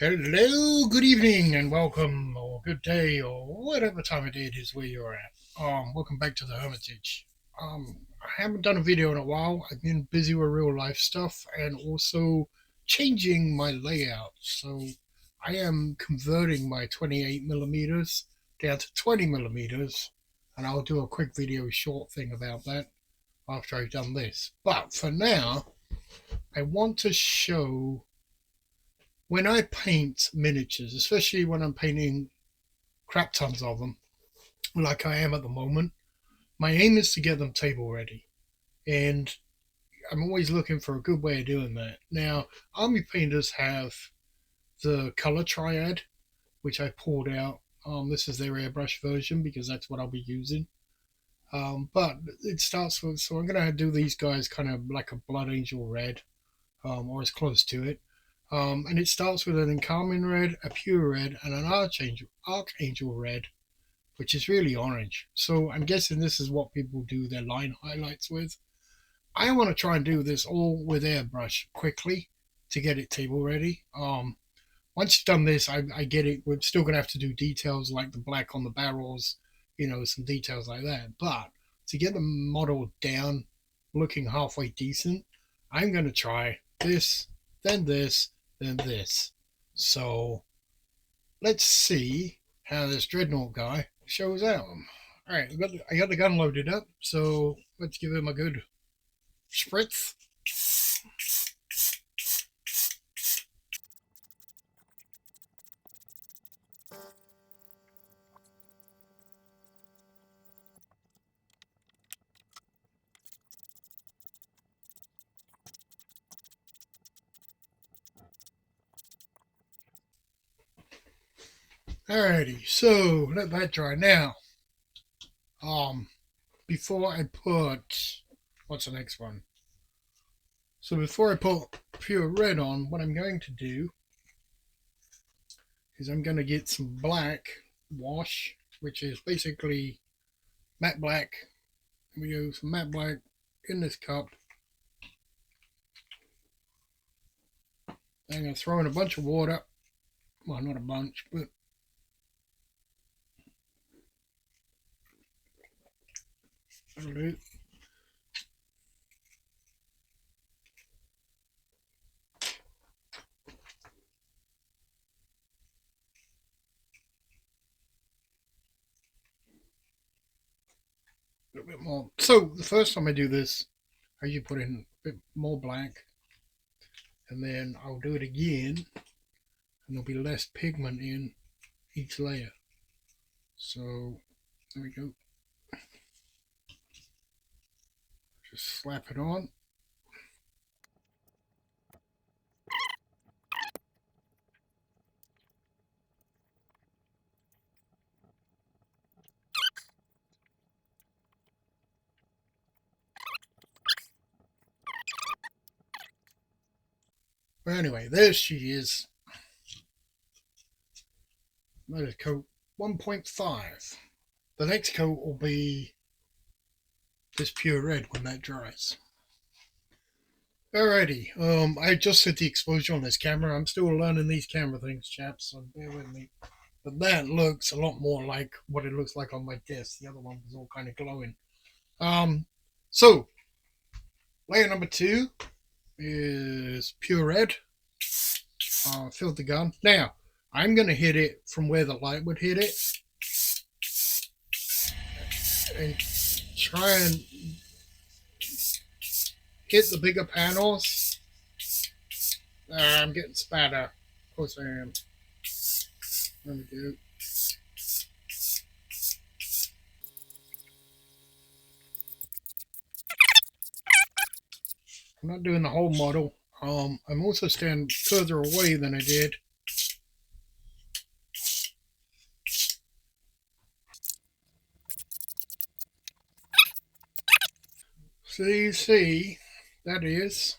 Hello, good evening, and welcome, or good day, or whatever time of day it is where you're at. Welcome back to the Hermitage. I haven't done a video in a while. I've been busy with real life stuff and also changing my layout. So I am converting my 28 millimeters down to 20 millimeters, and I'll do a quick video short thing about that after I've done this. But for now, I want to show when I paint miniatures, especially when I'm painting crap tons of them, like I am at the moment, my aim is to get them table ready. And I'm always looking for a good way of doing that. Now, Army Painters have the color triad, which I pulled out. This is their airbrush version because that's what I'll be using. But it starts with, so I'm going to do these guys kind of like a Blood Angel red, or as close to it. And it starts with an Encarmin red, a pure red, and an Archangel red, which is really orange. So I'm guessing this is what people do their line highlights with. I want to try and do this all with airbrush quickly to get it table ready. Once you've done this, I get it. We're still going to have to do details like the black on the barrels, some details like that. But to get the model down, looking halfway decent, I'm going to try this, then this, then this. So let's see how this dreadnought guy shows out. All right, I got the gun loaded up, so let's give him a good spritz. Alrighty, so let that dry now. Before I put what's the next one? So before I put pure red on, what I'm going to do is I'm going to get some black wash, which is basically matte black. We go some matte black in this cup. I'm going to throw in a bunch of water. Well, not a bunch, but that'll do. A little bit more. So the first time I do this, I usually put in a bit more black, and then I'll do it again, and there'll be less pigment in each layer. So there we go. Just slap it on. But anyway, there she is. That is coat 1.5. The next coat will be this pure red when that dries. Alrighty, I just set the exposure on this camera. I'm still learning these camera things, chaps, so bear with me. But that looks a lot more like what it looks like on my desk. The other one was all kind of glowing. So layer number 2 is pure red. Filled the gun. Now I'm going to hit it from where the light would hit it, and try and hit the bigger panels. I'm getting spatter. Of course I am. There we go. I'm not doing the whole model. I'm also standing further away than I did. So you see, that is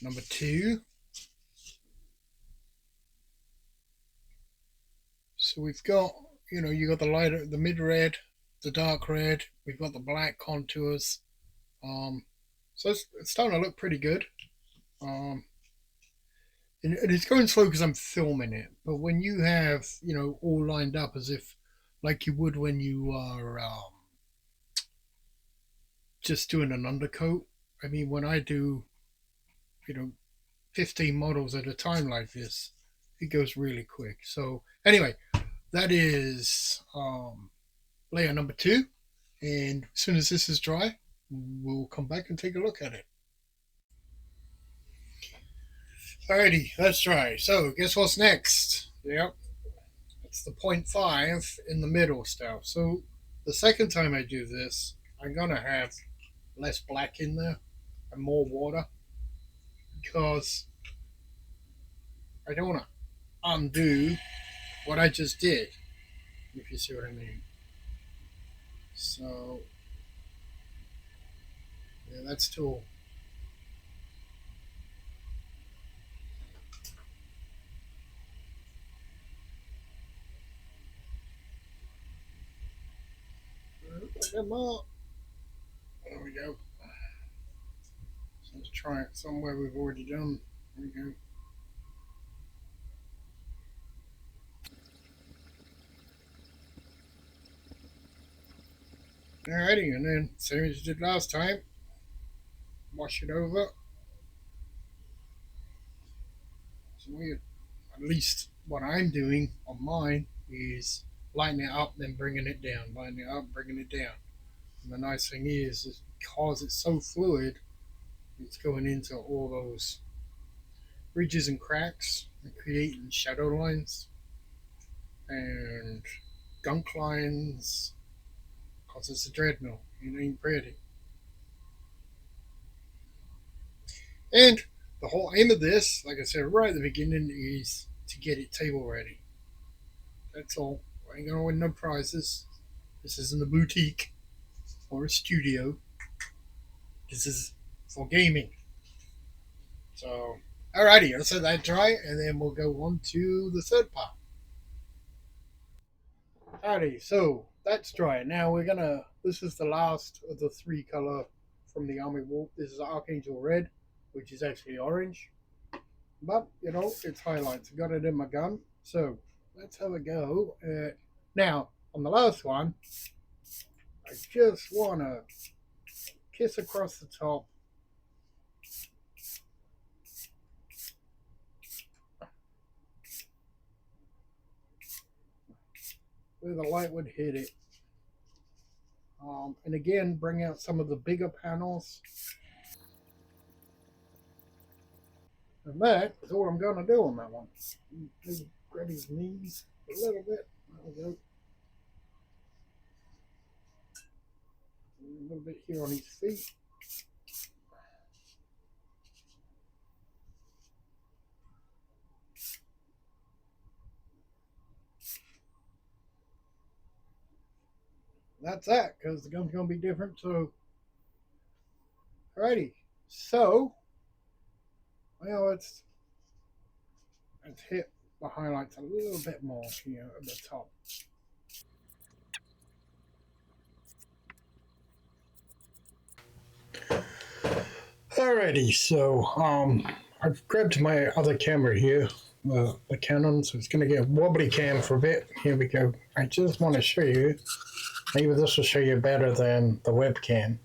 number 2. So we've got, you got the lighter, the mid red, the dark red. We've got the black contours. So it's starting to look pretty good. Um, and it's going slow because I'm filming it. But when you have, you know, all lined up as if like you would when you are just doing an undercoat. I mean, when I do, you know, 15 models at a time like this, it goes really quick. So anyway, that is layer number two. And as soon as this is dry, we'll come back and take a look at it. Alrighty, that's dry. So guess what's next? Yep, it's the 0.5 in the middle stuff. So the second time I do this, I'm gonna have less black in there and more water because I don't want to undo what I just did, if you see what I mean. So yeah, that's still. There we go. So let's try it somewhere we've already done. There we go. Alrighty, and then same as you did last time, wash it over. So we, at least what I'm doing on mine is lighting it up, then bringing it down, lighting it up, bringing it down. And the nice thing is because it's so fluid, it's going into all those ridges and cracks and creating shadow lines and gunk lines because it's a dreadnought. It ain't pretty. And the whole aim of this, like I said right at the beginning, is to get it table ready. That's all. I ain't gonna win no prizes. This isn't a boutique or a studio. This is for gaming. So, alrighty, let's let that dry, and then we'll go on to the third part. Alrighty, so that's dry. Now we're gonna. This is the last of the three color from the Army Wolf. This is Archangel Red, which is actually orange, but you know it's highlights. I got it in my gun, so let's have a go. Now on the last one, I just wanna kiss across the top. Where the light would hit it. And again, bring out some of the bigger panels. And that is all I'm going to do on that one. Maybe grab his knees a little bit. There we go. A little bit here on his feet. That's that, because the gun's going to be different. So, alrighty. So, well, let's hit the highlights a little bit more here at the top. Alrighty, so I've grabbed my other camera here, the Canon, so it's going to get wobbly cam for a bit. Here we go. I just want to show you, maybe this will show you better than the webcam,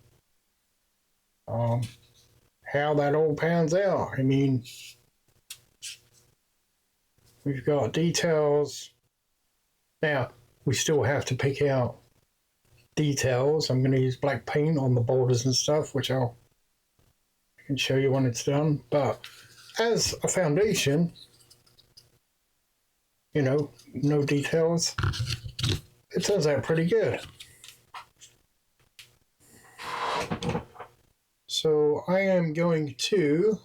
how that all pans out. I mean, we've got details. Now, we still have to pick out details. I'm going to use black paint on the borders and stuff, which I can show you when it's done. But as a foundation, you know, no details, it turns out pretty good. So I am going to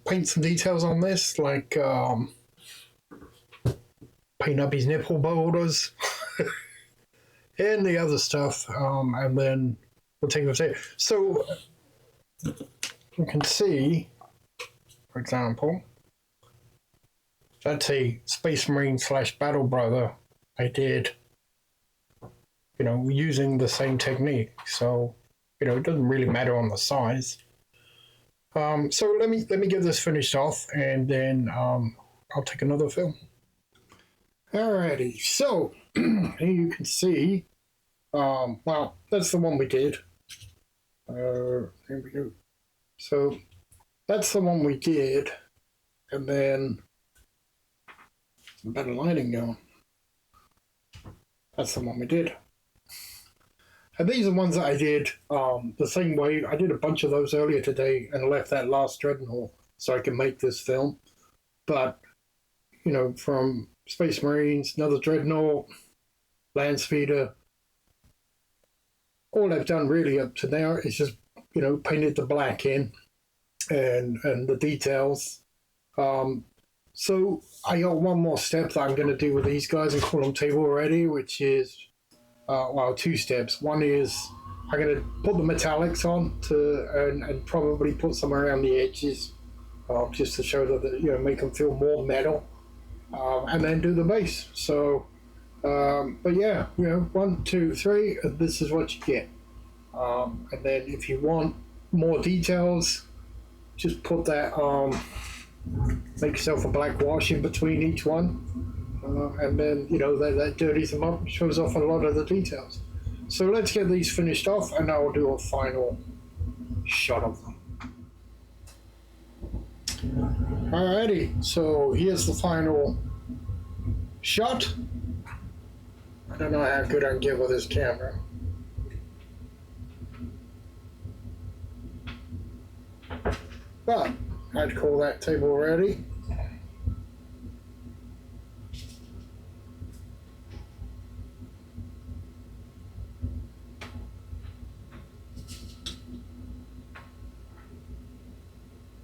paint some details on this, like paint up his nipple borders and the other stuff, and then we'll take it from there. So you can see, for example, that's a Space Marine / Battle Brother I did, you know, using the same technique. So, you know, it doesn't really matter on the size. So let me get this finished off, and then I'll take another film. Alrighty, so here you can see. Well, that's the one we did. There we go. So that's the one we did, and then some better lighting going. That's the one we did. And these are ones that I did the same way. I did a bunch of those earlier today and left that last dreadnought so I can make this film. But, you know, from Space Marines, another dreadnought, land speeder, all I've done really up to now is just, you know, painted the black in and the details. So I got one more step that I'm going to do with these guys and call them table ready, which is, well, two steps. One is I'm going to put the metallics on and probably put some around the edges, just to show that, you know, make them feel more metal, and then do the base. So, but yeah, you know, 1, 2, 3, and this is what you get. And then if you want more details, just put that, make yourself a black wash in between each one. And then, you know, that dirties them up and shows off a lot of the details. So let's get these finished off, and I'll do a final shot of them. Alrighty, so here's the final shot. I don't know how good I can get with this camera. But I'd call that table ready.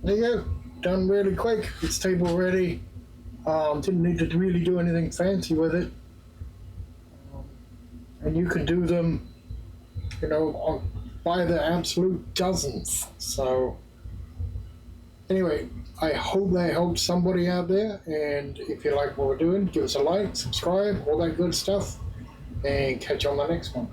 There you go, done really quick. It's table ready. Didn't need to really do anything fancy with it. And you can do them, you know, by the absolute dozens. So anyway, I hope that helped somebody out there. And if you like what we're doing, give us a like, subscribe, all that good stuff, and catch you on the next one.